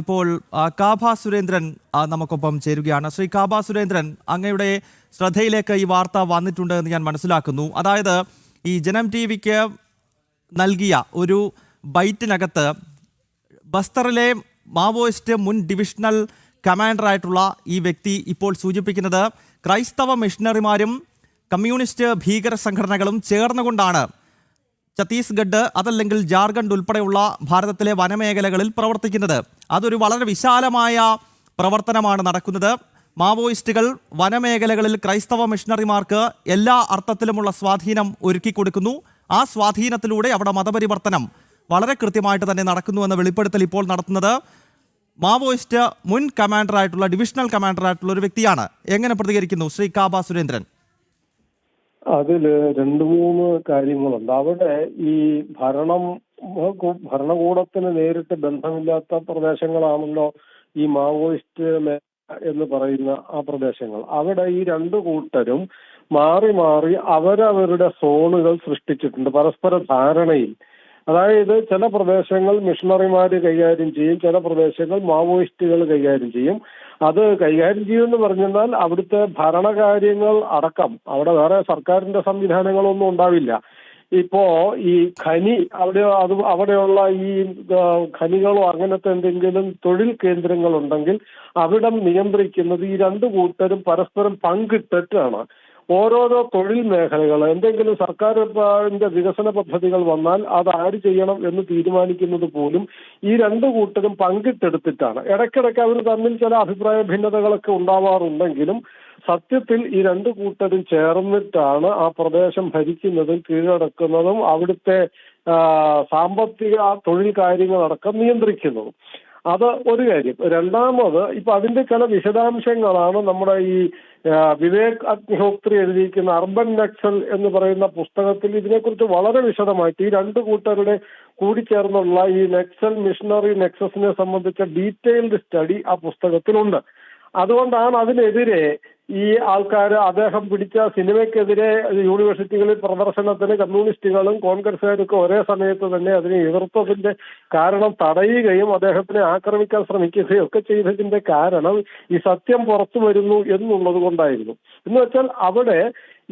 ഇപ്പോൾ കാഭ സുരേന്ദ്രൻ നമുക്കൊപ്പം ചേരുകയാണ്. ശ്രീ കാഭ സുരേന്ദ്രൻ, അങ്ങയുടെ ശ്രദ്ധയിലേക്ക് ഈ വാർത്ത വന്നിട്ടുണ്ട് എന്ന് ഞാൻ മനസ്സിലാക്കുന്നു. അതായത് ഈ ജനം ടി വിക്ക് നൽകിയ ഒരു ബൈറ്റിനകത്ത് ബസ്തറിലെ മാവോയിസ്റ്റ് മുൻ ഡിവിഷണൽ കമാൻഡറായിട്ടുള്ള ഈ വ്യക്തി ഇപ്പോൾ സൂചിപ്പിക്കുന്നത് ക്രൈസ്തവ മിഷണറിമാരും കമ്മ്യൂണിസ്റ്റ് ഭീകര സംഘടനകളും ചേർന്നുകൊണ്ടാണ് ഛത്തീസ്ഗഡ് അതല്ലെങ്കിൽ ജാർഖണ്ഡ് ഉൾപ്പെടെയുള്ള ഭാരതത്തിലെ വനമേഖലകളിൽ പ്രവർത്തിക്കുന്നത്. അതൊരു വളരെ വിശാലമായ പ്രവർത്തനമാണ് നടക്കുന്നത്. മാവോയിസ്റ്റുകൾ വനമേഖലകളിൽ ക്രൈസ്തവ മിഷണറിമാർക്ക് എല്ലാ അർത്ഥത്തിലുമുള്ള സ്വാധീനം ഒരുക്കി കൊടുക്കുന്നു. ആ സ്വാധീനത്തിലൂടെ അവിടെ മതപരിവർത്തനം വളരെ കൃത്യമായിട്ട് തന്നെ നടക്കുന്നുവെന്ന വെളിപ്പെടുത്തൽ ഇപ്പോൾ നടത്തുന്നത് മാവോയിസ്റ്റ് മുൻ കമാൻഡറായിട്ടുള്ള ഡിവിഷണൽ കമാൻഡറായിട്ടുള്ള ഒരു വ്യക്തിയാണ്. എങ്ങനെ പ്രതികരിക്കുന്നു ശ്രീ കാഭ സുരേന്ദ്രൻ? അതില് രണ്ട് മൂന്ന് കാര്യങ്ങളുണ്ട്. അവിടെ ഈ ഭരണകൂടത്തിന് നേരിട്ട് ബന്ധമില്ലാത്ത പ്രദേശങ്ങളാണല്ലോ ഈ മാവോയിസ്റ്റ് എന്ന് പറയുന്ന ആ പ്രദേശങ്ങൾ. അവിടെ ഈ രണ്ടു കൂട്ടരും മാറി മാറി അവരവരുടെ സോണുകൾ സൃഷ്ടിച്ചിട്ടുണ്ട് പരസ്പര ധാരണയിൽ. അതായത് ചില പ്രദേശങ്ങൾ മിഷണറിമാര് കൈകാര്യം ചെയ്യും, ചില പ്രദേശങ്ങൾ മാവോയിസ്റ്റുകൾ കൈകാര്യം ചെയ്യും. അത് കൈകാര്യം ചെയ്യുമെന്ന് പറഞ്ഞാൽ അവിടുത്തെ ഭരണകാര്യങ്ങൾ അടക്കം അവിടെ വേറെ സർക്കാരിന്റെ സംവിധാനങ്ങളൊന്നും ഉണ്ടാവില്ല. ഇപ്പോ ഈ ഖനി അവിടെയുള്ള ഈ ഖനികളോ അങ്ങനത്തെ എന്തെങ്കിലും തൊഴിൽ കേന്ദ്രങ്ങളുണ്ടെങ്കിൽ അവിടം നിയന്ത്രിക്കുന്നത് ഈ രണ്ടു കൂട്ടരും പരസ്പരം പങ്കിട്ടിട്ടാണ്. ഓരോരോ തൊഴിൽ മേഖലകൾ എന്തെങ്കിലും സർക്കാരിന്റെ വികസന പദ്ധതികൾ വന്നാൽ അത് ആര് ചെയ്യണം എന്ന് തീരുമാനിക്കുന്നത് പോലും ഈ രണ്ടു കൂട്ടരും പങ്കിട്ടെടുത്തിട്ടാണ്. ഇടയ്ക്കിടയ്ക്ക് അവർ തമ്മിൽ ചില അഭിപ്രായ ഭിന്നതകളൊക്കെ ഉണ്ടാവാറുണ്ടെങ്കിലും സത്യത്തിൽ ഈ രണ്ടു കൂട്ടരും ചേർന്നിട്ടാണ് ആ പ്രദേശം ഭരിക്കുന്നതും കീഴടക്കുന്നതും അവിടുത്തെ സാമ്പത്തിക തൊഴിൽ കാര്യങ്ങളടക്കം നിയന്ത്രിക്കുന്നതും. അത് ഒരു കാര്യം. രണ്ടാമത് ഇപ്പൊ അതിന്റെ ചില വിശദാംശങ്ങളാണ് നമ്മുടെ ഈ വിവേക് അഗ്നിഹോത്രി എഴുതിയിരിക്കുന്ന അർബൻ നക്സൽ എന്ന് പറയുന്ന പുസ്തകത്തിൽ ഇതിനെക്കുറിച്ച് വളരെ വിശദമായിട്ട് ഈ രണ്ടു കൂട്ടരുടെ കൂടിച്ചേർന്നുള്ള ഈ നക്സൽ മിഷണറി നെക്സസിനെ സംബന്ധിച്ച ഡീറ്റെയിൽഡ് സ്റ്റഡി ആ പുസ്തകത്തിലുണ്ട്. അതുകൊണ്ടാണ് അതിനെതിരെ ഈ ആൾക്കാർ അദ്ദേഹം പിടിച്ച സിനിമയ്ക്കെതിരെ യൂണിവേഴ്സിറ്റികളിൽ പ്രദർശനത്തിന് കമ്മ്യൂണിസ്റ്റുകളും കോൺഗ്രസ്സുകാരും ഒക്കെ ഒരേ സമയത്ത് തന്നെ അതിനെ എതിർത്തതിന്റെ കാരണം തടയുകയും അദ്ദേഹത്തിനെ ആക്രമിക്കാൻ ശ്രമിക്കുകയും ഒക്കെ ചെയ്തതിന്റെ കാരണം ഈ സത്യം പുറത്തു വരുന്നു എന്നുള്ളത് കൊണ്ടായിരുന്നു. എന്ന് വെച്ചാൽ അവിടെ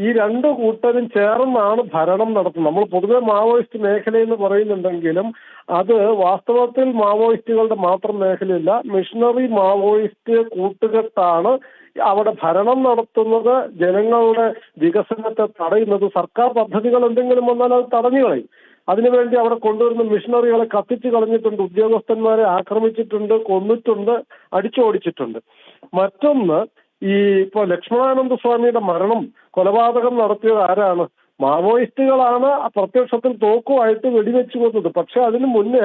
ഈ രണ്ടു കൂട്ടരും ചേർന്നാണ് ഭരണം നടത്തുന്നത്. നമ്മൾ പൊതുവെ മാവോയിസ്റ്റ് മേഖലയെന്ന് പറയുന്നുണ്ടെങ്കിലും അത് വാസ്തവത്തിൽ മാവോയിസ്റ്റുകളുടെ മാത്രം മേഖലയില്ല. മിഷണറി മാവോയിസ്റ്റ് കൂട്ടുകെട്ടാണ് അവിടെ ഭരണം നടത്തുന്നത്. ജനങ്ങളുടെ വികസനത്തെ തടയുന്നത്. സർക്കാർ പദ്ധതികൾ എന്തെങ്കിലും വന്നാൽ അത് തടഞ്ഞു കളയും. അതിനുവേണ്ടി അവിടെ കൊണ്ടുവരുന്ന മിഷണറികളെ കത്തിച്ചു കളഞ്ഞിട്ടുണ്ട്, ഉദ്യോഗസ്ഥന്മാരെ ആക്രമിച്ചിട്ടുണ്ട്, കൊന്നിട്ടുണ്ട്, അടിച്ചോടിച്ചിട്ടുണ്ട്. മറ്റൊന്ന്, ഈ ഇപ്പൊ ലക്ഷ്മണാനന്ദ സ്വാമിയുടെ മരണം, കൊലപാതകം നടത്തിയത് ആരാണ്? മാവോയിസ്റ്റുകളാണ് പ്രത്യക്ഷത്തിൽ തോക്കുമായിട്ട് വെടിവെച്ചു കൊന്നത്. പക്ഷെ അതിനു മുന്നേ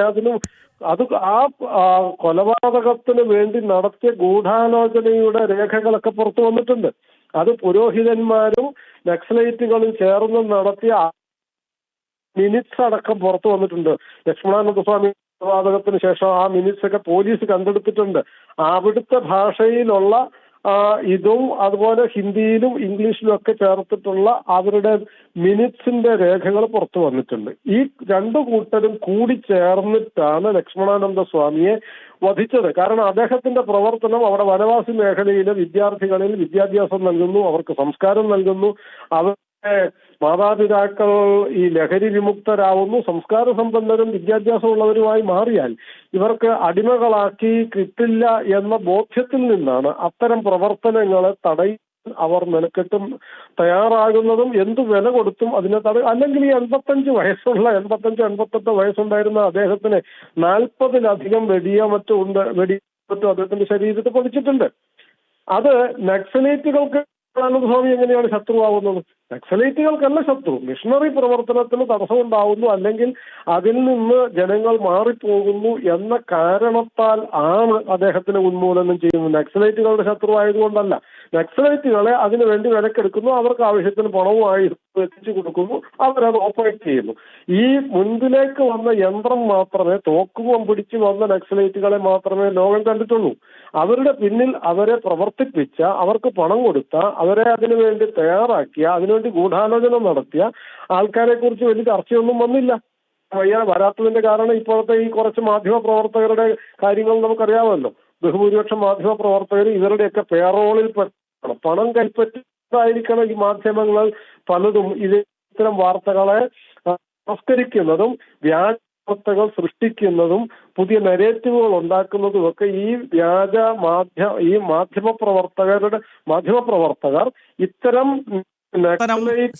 ആ കൊലപാതകത്തിന് വേണ്ടി നടത്തിയ ഗൂഢാലോചനയുടെ രേഖകളൊക്കെ പുറത്തു വന്നിട്ടുണ്ട്. അത് പുരോഹിതന്മാരും നക്സലൈറ്റുകളും ചേർന്ന് നടത്തിയ മിനിറ്റ്സ് അടക്കം പുറത്തു വന്നിട്ടുണ്ട്. ലക്ഷ്മണാനന്ദ സ്വാമി കൊലപാതകത്തിന് ശേഷം ആ മിനിറ്റ്സ് ഒക്കെ പോലീസ് കണ്ടെടുത്തിട്ടുണ്ട്. അവിടുത്തെ ഭാഷയിലുള്ള ഇതും അതുപോലെ ഹിന്ദിയിലും ഇംഗ്ലീഷിലും ഒക്കെ ചേർത്തിട്ടുള്ള അവരുടെ മിനിറ്റ്സിന്റെ രേഖകൾ പുറത്തു വന്നിട്ടുണ്ട്. ഈ രണ്ടു കൂട്ടരും കൂടി ചേർന്നിട്ടാണ് ലക്ഷ്മണാനന്ദ സ്വാമിയെ വധിച്ചത്. കാരണം അദ്ദേഹത്തിന്റെ പ്രവർത്തനം അവിടെ വനവാസി മേഖലയിലെ വിദ്യാർത്ഥികളിൽ വിദ്യാഭ്യാസം നൽകുന്നു, അവർക്ക് സംസ്കാരം നൽകുന്നു, അവരുടെ മാതാപിതാക്കൾ ഈ ലഹരി വിമുക്തരാവുന്നു, സംസ്കാര സമ്പന്നരും വിദ്യാഭ്യാസമുള്ളവരുമായി മാറിയാൽ ഇവർക്ക് അടിമകളാക്കി കിട്ടില്ല എന്ന ബോധ്യത്തിൽ നിന്നാണ് അത്തരം പ്രവർത്തനങ്ങളെ തടയാൻ അവർ മെനക്കെട്ടും തയ്യാറാകുന്നതും എന്തു വില കൊടുത്തും അതിനെ അല്ലെങ്കിൽ ഈ 85-88 വയസ്സുണ്ടായിരുന്ന അദ്ദേഹത്തിന് 40-ലധികം വെടിമറ്റും അദ്ദേഹത്തിന്റെ ശരീരത്തിൽ പൊളിച്ചിട്ടുണ്ട്. അത് നക്സലൈറ്റുകൾക്ക് സ്വാമി എങ്ങനെയാണ് ശത്രുവാകുന്നത്? നക്സലൈറ്റുകൾക്കല്ല ശത്രു, മിഷണറി പ്രവർത്തനത്തിന് തടസ്സമുണ്ടാവുന്നു അല്ലെങ്കിൽ അതിൽ നിന്ന് ജനങ്ങൾ മാറിപ്പോകുന്നു എന്ന കാരണത്താൽ ആണ് അദ്ദേഹത്തിന് ഉന്മൂലനം ചെയ്യുന്നത്. നക്സലൈറ്റുകളുടെ ശത്രുവായതുകൊണ്ടല്ല. നക്സലൈറ്റുകളെ അതിനുവേണ്ടി വിലക്കെടുക്കുന്നു, അവർക്ക് ആവശ്യത്തിന് പണവുമായി എത്തിച്ചു കൊടുക്കുന്നു, അവരത് ഓപ്പറേറ്റ് ചെയ്യുന്നു. ഈ മുൻപിലേക്ക് വന്ന യന്ത്രം മാത്രമേ, തോക്കുമ്പം പിടിച്ച് വന്ന നക്സലൈറ്റുകളെ മാത്രമേ ലോകം കണ്ടിട്ടുള്ളൂ. അവരുടെ പിന്നിൽ അവരെ പ്രവർത്തിപ്പിച്ച, അവർക്ക് പണം കൊടുത്ത, അവരെ അതിനുവേണ്ടി തയ്യാറാക്കിയ, അതിനുവേണ്ടി ഗൂഢാലോചന നടത്തിയ ആൾക്കാരെ കുറിച്ച് വലിയ ചർച്ചയൊന്നും വന്നില്ല. വരാത്തതിന്റെ കാരണം ഇപ്പോഴത്തെ ഈ കുറച്ച് മാധ്യമ പ്രവർത്തകരുടെ കാര്യങ്ങൾ നമുക്കറിയാമല്ലോ. ബഹുഭൂരിപക്ഷം മാധ്യമ പ്രവർത്തകർ ഇവരുടെയൊക്കെ പേറോളിൽ പണം കൈപ്പറ്റായിരിക്കണം ഈ മാധ്യമങ്ങൾ പലതും ഇത്തരം വാർത്തകളെ സംസ്കരിക്കുന്നതും വ്യാജ വാർത്തകൾ സൃഷ്ടിക്കുന്നതും പുതിയ നെഗറ്റീവുകൾ ഉണ്ടാക്കുന്നതും ഒക്കെ ഈ മാധ്യമപ്രവർത്തകർ ഇത്തരം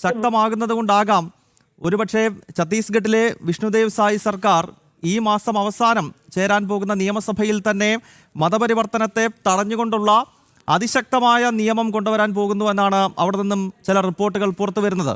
ശക്തമാകുന്നത് കൊണ്ടാകാം ഒരുപക്ഷെ ഛത്തീസ്ഗഡിലെ വിഷ്ണുദേവ് സായി സർക്കാർ ഈ മാസം അവസാനം ചേരാൻ പോകുന്ന നിയമസഭയിൽ തന്നെ മതപരിവർത്തനത്തെ തടഞ്ഞുകൊണ്ടുള്ള അതിശക്തമായ നിയമം കൊണ്ടുവരാൻ പോകുന്നു എന്നാണ് അവിടെ നിന്നും ചില റിപ്പോർട്ടുകൾ പുറത്തു വരുന്നത്.